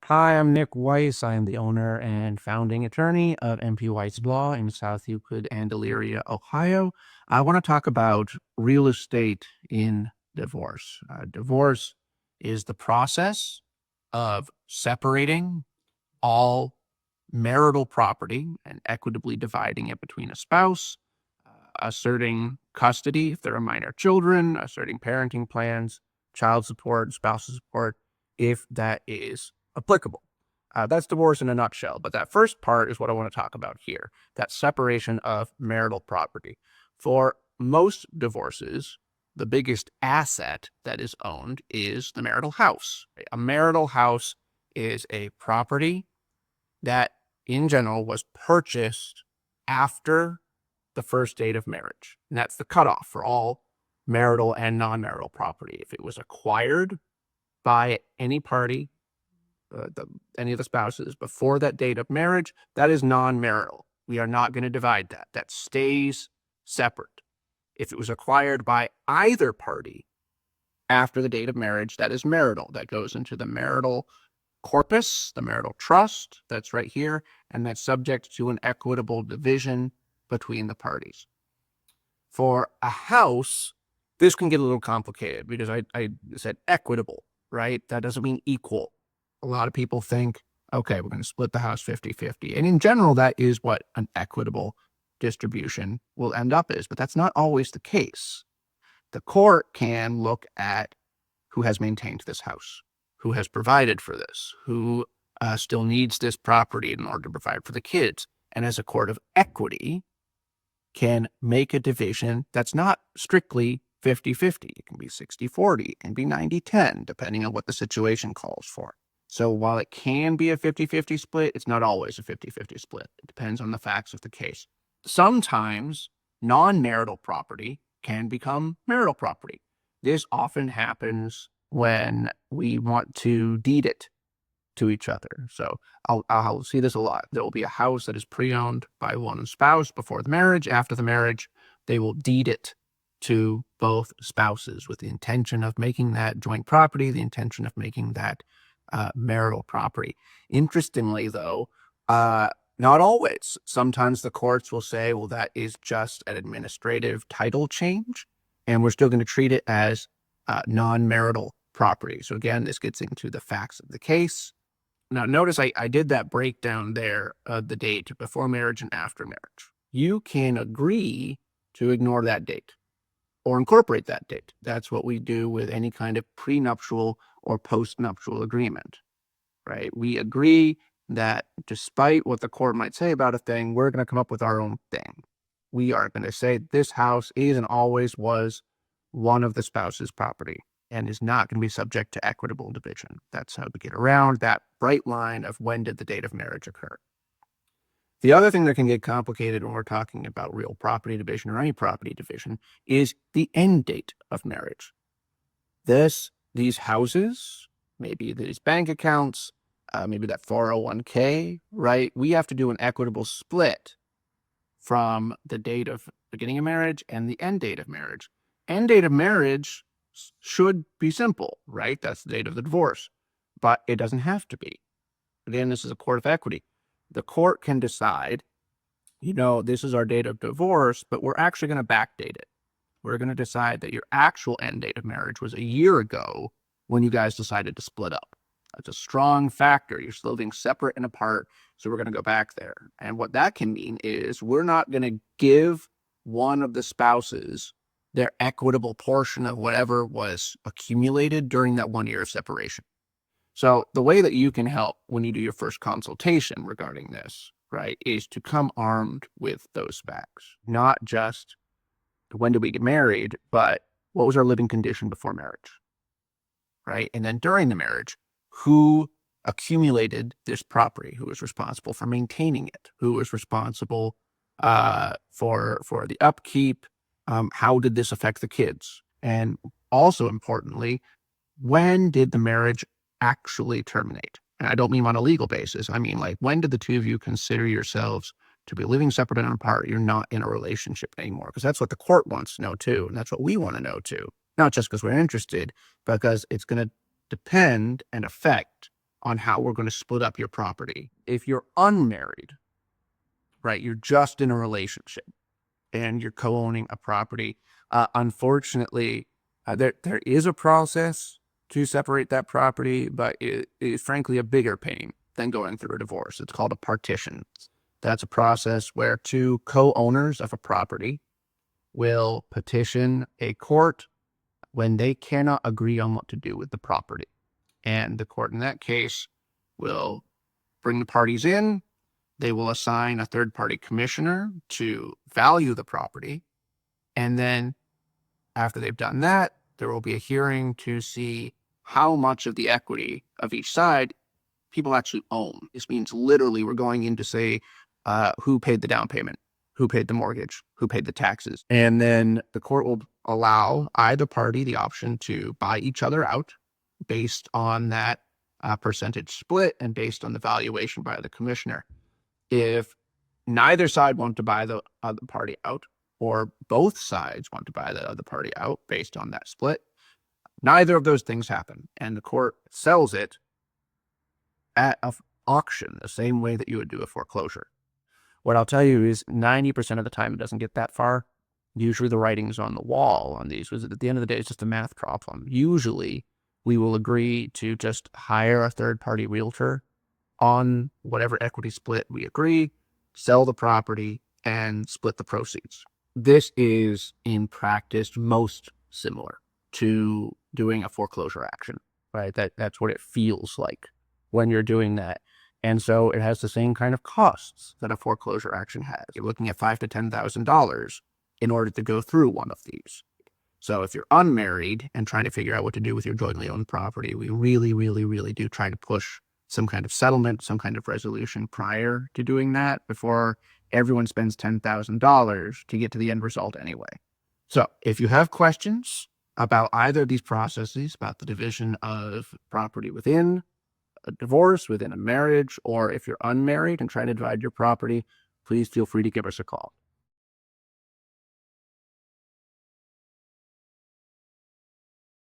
Hi, I'm Nick Weiss. I am the owner and founding attorney of MP Weiss Law in South Euclid and Elyria, Ohio. I want to talk about real estate in divorce. Divorce is the process of separating all marital property and equitably dividing it between a spouse, asserting custody if there are minor children, asserting parenting plans, child support, spousal support, if that is applicable. That's divorce in a nutshell. But that first part is what I want to talk about here, that separation of marital property. For most divorces, the biggest asset that is owned is the marital house. A marital house is a property that, in general, was purchased after the first date of marriage. And that's the cutoff for all marital and non-marital property. If it was acquired by any party, any of the spouses before that date of marriage, that is non-marital. We are not going to divide that. That stays separate. If it was acquired by either party after the date of marriage, that is marital. That goes into the marital corpus, the marital trust, that's right here, and that's subject to an equitable division between the parties. For a house, this can get a little complicated because I said equitable, right? That doesn't mean equal. A lot of people think, okay, we're going to split the house 50-50. And in general, that is what an equitable distribution will end up as, but that's not always the case. The court can look at who has maintained this house, who has provided for this, who still needs this property in order to provide for the kids. And as a court of equity, can make a division that's not strictly 50-50. It can be 60-40. It can be 90-10, depending on what the situation calls for. So while it can be a 50-50 split, it's not always a 50-50 split. It depends on the facts of the case. Sometimes non-marital property can become marital property. This often happens when we want to deed it to each other. So I'll see this a lot. There will be a house that is pre-owned by one spouse before the marriage. After the marriage, they will deed it to both spouses with the intention of making that joint property, the intention of making that marital property. Interestingly, though, not always. Sometimes the courts will say, well, that is just an administrative title change, and we're still going to treat it as non-marital property. So again, this gets into the facts of the case. Now, notice I did that breakdown there of the date before marriage and after marriage. You can agree to ignore that date or incorporate that date. That's what we do with any kind of prenuptial or postnuptial agreement, right? We agree that despite what the court might say about a thing, we're going to come up with our own thing. We are going to say this house is and always was one of the spouse's property and is not going to be subject to equitable division. That's how we get around that bright line of when did the date of marriage occur. The other thing that can get complicated when we're talking about real property division or any property division is the end date of marriage. These houses, maybe these bank accounts, maybe that 401k, right? We have to do an equitable split from the date of beginning of marriage and the end date of marriage. End date of marriage should be simple, right? That's the date of the divorce, but it doesn't have to be. Again, this is a court of equity. The court can decide, this is our date of divorce, but we're actually going to backdate it. We're going to decide that your actual end date of marriage was a year ago when you guys decided to split up. That's a strong factor. You're still living separate and apart, so we're going to go back there. And what that can mean is we're not going to give one of the spouses their equitable portion of whatever was accumulated during that 1 year of separation. So the way that you can help when you do your first consultation regarding this, right, is to come armed with those facts. Not just when did we get married, but what was our living condition before marriage, right? And then during the marriage, who accumulated this property? Who was responsible for maintaining it? Who was responsible for the upkeep? How did this affect the kids? And also importantly, when did the marriage actually terminate? And I don't mean on a legal basis. I mean, like, when did the two of you consider yourselves to be living separate and apart? You're not in a relationship anymore, because that's what the court wants to know too. And that's what we want to know too. Not just because we're interested, because it's going to depend and affect on how we're going to split up your property. If you're unmarried, right, you're just in a relationship and you're co-owning a property, unfortunately, there is a process to separate that property, but it is frankly a bigger pain than going through a divorce. It's called a partition. That's a process where two co-owners of a property will petition a court when they cannot agree on what to do with the property. And the court in that case will bring the parties in. They will assign a third-party commissioner to value the property. And then after they've done that, there will be a hearing to see how much of the equity of each side people actually own. This means literally we're going in to say who paid the down payment, who paid the mortgage, who paid the taxes. And then the court will allow either party the option to buy each other out based on that percentage split and based on the valuation by the commissioner. If neither side want to buy the other party out, or both sides want to buy the other party out based on that split, neither of those things happen, and the court sells it at an auction, the same way that you would do a foreclosure. What I'll tell you is 90% of the time it doesn't get that far. Usually the writing's on the wall on these. At the end of the day, it's just a math problem. Usually we will agree to just hire a third-party realtor on whatever equity split we agree, sell the property, and split the proceeds. This is, in practice, most similar to doing a foreclosure action, right? That's what it feels like when you're doing that. And so it has the same kind of costs that a foreclosure action has. You're looking at $5,000 to $10,000 in order to go through one of these. So if you're unmarried and trying to figure out what to do with your jointly owned property, we really, really, really do try to push some kind of settlement, some kind of resolution prior to doing that before everyone spends $10,000 to get to the end result anyway. So if you have questions about either of these processes, about the division of property within a divorce, within a marriage, or if you're unmarried and trying to divide your property, please feel free to give us a call.